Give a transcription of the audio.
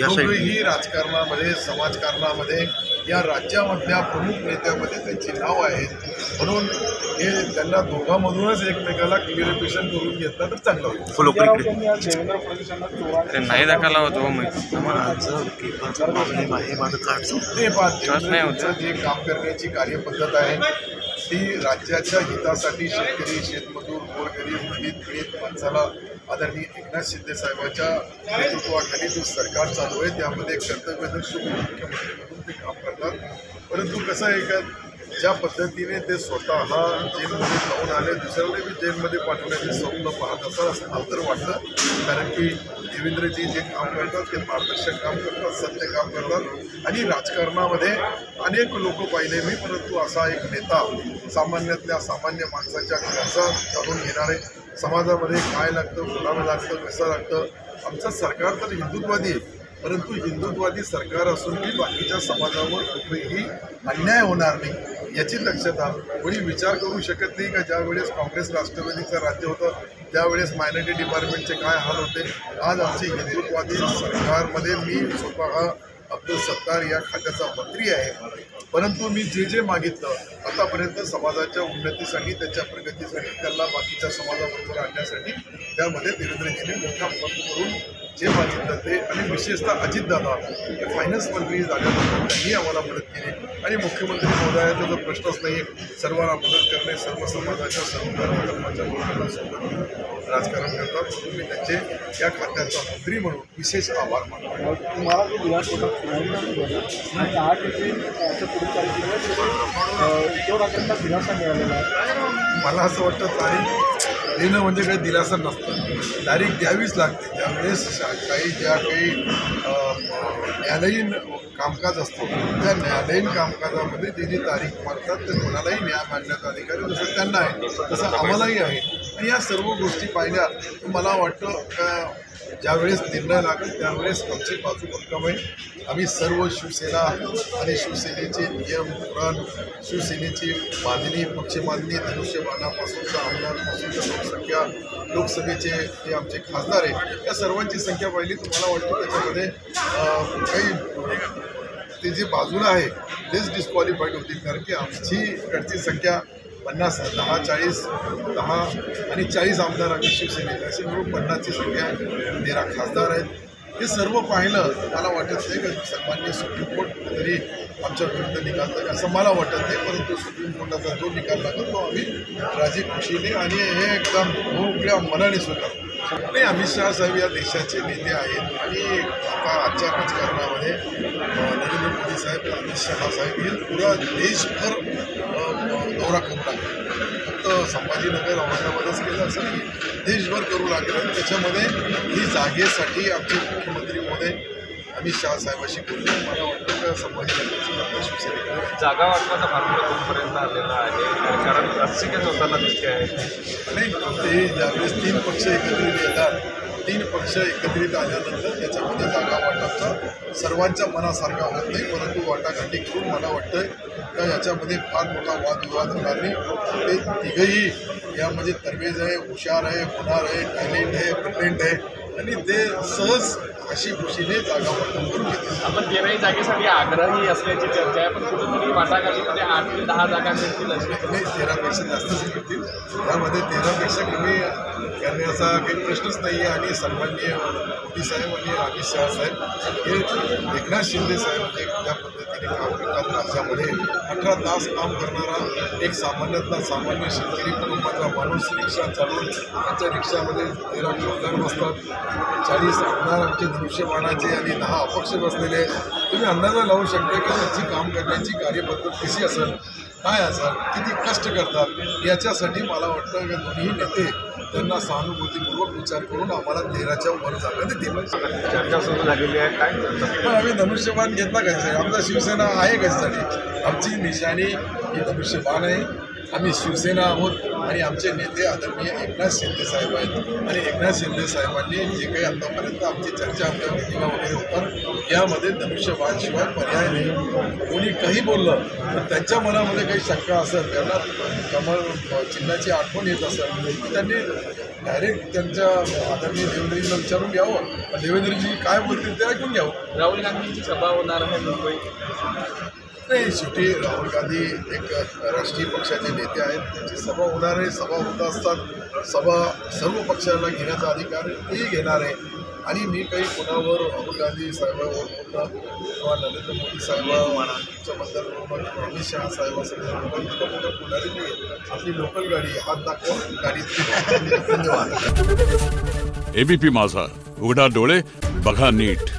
दोघेही राजकारणामध्ये समाजकारणामध्ये या राज्यामधल्या प्रमुख नेत्यामध्ये त्यांची नाव आहेत, म्हणून हे त्यांना दोघांमधूनच एकमेकाला क्लिअरिफिकेशन करून घेतलं तर चांगलं होईल. देवेंद्र फडणवीसांना ते नाही दाखवला होतो जे काम करण्याची कार्यपद्धत आहे ती राज्याच्या हितासाठी शेतकरी, शेतमजूर, गोरगरीब, दलित, पीडित माणसाला आदरणीय एकनाथ शिंदे साहेबांच्या नेतृत्वाखाली जो सरकार चालू आहे त्यामध्ये कर्तव्यदक्ष मुख्यमंत्री म्हणून ते काम करतात. परंतु कसं आहे का, ज्या पद्धतीने ते स्वतः जेलमध्ये जाऊन आले, दुसऱ्याला बी जेलमध्ये पाठवण्याचे स्वप्न पाहत असतात असं मला तर वाटतं. कारण की देवेंद्रजी जे काम करतात ते पारदर्शक काम करतात, सत्य काम करतात आणि राजकारणामध्ये अनेक लोक पाहिले मी, परंतु असा एक नेता सामान्यातल्या सामान्य माणसाच्या गरजा जाणून घेणारे, समाजामध्ये काय लागतं, कोणाला लागतं, कसं लागतं. आमचं सरकार तर हिंदुत्ववादी आहे, परंतु हिंदुत्ववादी सरकार असूनही बाकीच्या समाजावर कुठेही अन्याय होणार नाही याची दक्षता कोणी विचार करू शकत नाही का. ज्यावेळेस काँग्रेस राष्ट्रवादीचं राज्य होतं त्यावेळेस मायनॉरिटी डिपार्टमेंटचे काय हाल होते. आज आमची हिंदुत्ववादी सरकारमध्ये मी स्वतः अब्दुल सत्तार या खात्याचा मंत्री आहे, परंतु मी जे जे मागितलं आतापर्यंत समाजाच्या उन्नतीसाठी, त्याच्या प्रगतीसाठी, त्यांना बाकीच्या समाजाबरोबर आणण्यासाठी त्यामध्ये देवेंद्रजीने मोठा प्रयत्न करून जे मागितलं ते, आणि विशेषतः अजितदादा हे फायनान्स मंत्री झाल्यानंतर त्यांनी आम्हाला मदत केली आणि मुख्यमंत्री महोदयाचा जो प्रश्नच नाही, सर्वांना मदत करणे, सर्व समाजाच्या सर्व धर्माच्या लोकांना सोबत राजकारण करतात, म्हणून मी त्यांचे या खात्याचा मंत्री म्हणून विशेष आभार मानतो. तुम्हाला जो दिलास होता आणि 8 एप्रिलच्या पुढील तारखेला उद्धव ठाकरेंना दिलासा मिळालेला आहे. मला असं वाटतं तारीख देणं म्हणजे काही दिलासा नसतं, तारीख द्यावीच लागते. त्यावेळेस ज्या काही न्यायालयीन कामकाज असतो त्या न्यायालयीन कामकाजामध्ये जे जी तारीख मागतात ते कोणालाही न्याय मागण्याचा अधिकार जसं त्यांना आहे तसं आम्हालाही आहे. आणि या सर्व गोष्टी पाहिल्या तर मला वाटतं का ज्यावेळेस निर्णय लागेल त्यावेळेस आमची बाजू भक्कम आहे. आम्ही सर्व शिवसेना आणि शिवसेनेचे नियम धोरण, शिवसेनेची बांधणी, पक्षबांधणी, धनुष्यबाणापासून तर आमदारपासून तर लोकसंख्या, लोकसभेचे जे आमचे खासदार आहे या सर्वांची संख्या पाहिली तर मला वाटतं त्याच्यामध्ये काही ते जे बाजूला आहे तेच डिस्क्वालिफाईड होतील. कारण की आमची इकडची संख्या 50, 10, 40, 10 आणि 40 आमदार आम्ही शिवसेनेचे असे मिळून 50ची संख्या आहे. 13 खासदार आहेत. हे सर्व पाहिलं मला वाटत नाही का सन्मान्य सुप्रीम कोर्ट तरी आमच्या विरुद्ध निकाल लागेल असं मला वाटत नाही, परंतु सुप्रीम कोर्टाचा जो निकाल लागेल तो आम्ही राजी खुशीने आणि हे एकदम मोकळ्या मनाने स्वीकारतो. आणि अमित शहा साहेब या देशाचे नेते आहेत आणि आता आजच्या राजकारणामध्ये नरेंद्र मोदी साहेब, अमित शहा साहेब हे पुरा देशभर दौरा करू लागले. फक्त संभाजीनगर औरंगाबादच केलं असं नाही, देशभर करू लागले. आणि त्याच्यामध्ये ही जागेसाठी आमचे मुख्यमंत्री महोदय अमित शहा साहेबांशी बोलले. मला वाटतं का संभाजीनगरची शिवसेनेकडे जागा वाटपाचा मार्ग कुठपर्यंत आलेला आहे, कारण रस्सिकेच होताना दिसते आहे. नाही, ते ज्यावेळेस 3 पक्ष एकत्रित येतात, 3 पक्ष एकत्रित आल्यानंतर त्याच्यामध्ये जागा वाटपचा सर्वांच्या मनासारखा होत नाही, परंतु वाटाघाटी करून मला वाटतं का याच्यामध्ये फार मोठा वादविवाद होणार नाही. ते तिघंही यामध्ये तरवेज आहे, हुशार आहे, होणार आहे, टॅलेंट आहे, प्रेझेंट आहे आणि ते सहज अशी खुशीने जागा वाटप करून घेतील. आपण 13 जागेसाठी आग्रही असल्याची चर्चा आहे, पण कुठेतरी वाटाघाटीमध्ये 8 ते 10 जागा मिळतील अशी नाही, 13पेक्षा जास्तच मिळतील. त्यामध्ये 13पेक्षा कमी करण्याचा काही प्रश्नच नाही आहे. आणि सन्माननीय मोदी साहेब आणि अमित शहा साहेब हे एकनाथ शिंदे साहेब जे ज्या पद्धतीने काम करतात राज्यामध्ये, 18 तास काम करणारा एक सामान्यातला सामान्य शेतकरी कुटुंबाचा माणूस रिक्षा चालवून त्यांच्या रिक्षामध्ये 13 खासदार बसतात, 40 आमदार आमचे धनुष्यबाणाचे आणि 10 अपक्ष बसलेले आहेत. तुम्ही अंदाजा लावू शकता की त्यांची काम करण्याची कार्यपद्धत कशी असेल, काय असेल, किती कष्ट करतात. याच्यासाठी मला वाटतं की दोन्ही नेते त्यांना सहानुभूतीपूर्वक विचार करून आम्हाला 13च्या वर जागा देतील. चर्चा सुरू झालेली आहे. काय पण आम्ही धनुष्यबाण घेतला कशासाठी? आमचा शिवसेना आहे कशासाठी? आमची निशाणी ही धनुष्यबाण आहे. आम्ही शिवसेना आहोत आणि आमचे नेते आदरणीय एकनाथ शिंदे साहेब आहेत. आणि एकनाथ शिंदे साहेबांनी जे काही आतापर्यंत आमची चर्चा आमच्या मिटिंगा वगैरे होतात यामध्ये धनुष्यबाणशिवाय पर्याय नाही. कोणी काही बोललं तर त्यांच्या मनामध्ये काही शंका असेल, त्यांना कमळ चिन्हाची आठवण येत असेल, त्यांनी डायरेक्ट त्यांच्या आदरणीय देवेंद्रजींना विचारून घ्यावं. देवेंद्रजी काय बोलतील ते ऐकून घ्यावं. राहुल गांधींची सभा होणार आहे मुंबईत. नाही, शेवटी राहुल गांधी एक राष्ट्रीय पक्षाचे नेते आहेत. त्यांची सभा होणार आहे. सभा होत असतात सभा सर्व पक्षाला घेण्याचा अधिकार तेही घेणार आहे. आणि मी काही कोणावर राहुल गांधी साहेबांवर बोलणार किंवा नरेंद्र मोदी साहेबांच्याबद्दल किंवा अमित शहा साहेबांसंदर्भात इतकं मोठं बोलणारी नाही. आपली लोकल गाडी हात दाखवा गाडीत. धन्यवाद. एबीपी माझा, उघडा डोळे बघा नीट.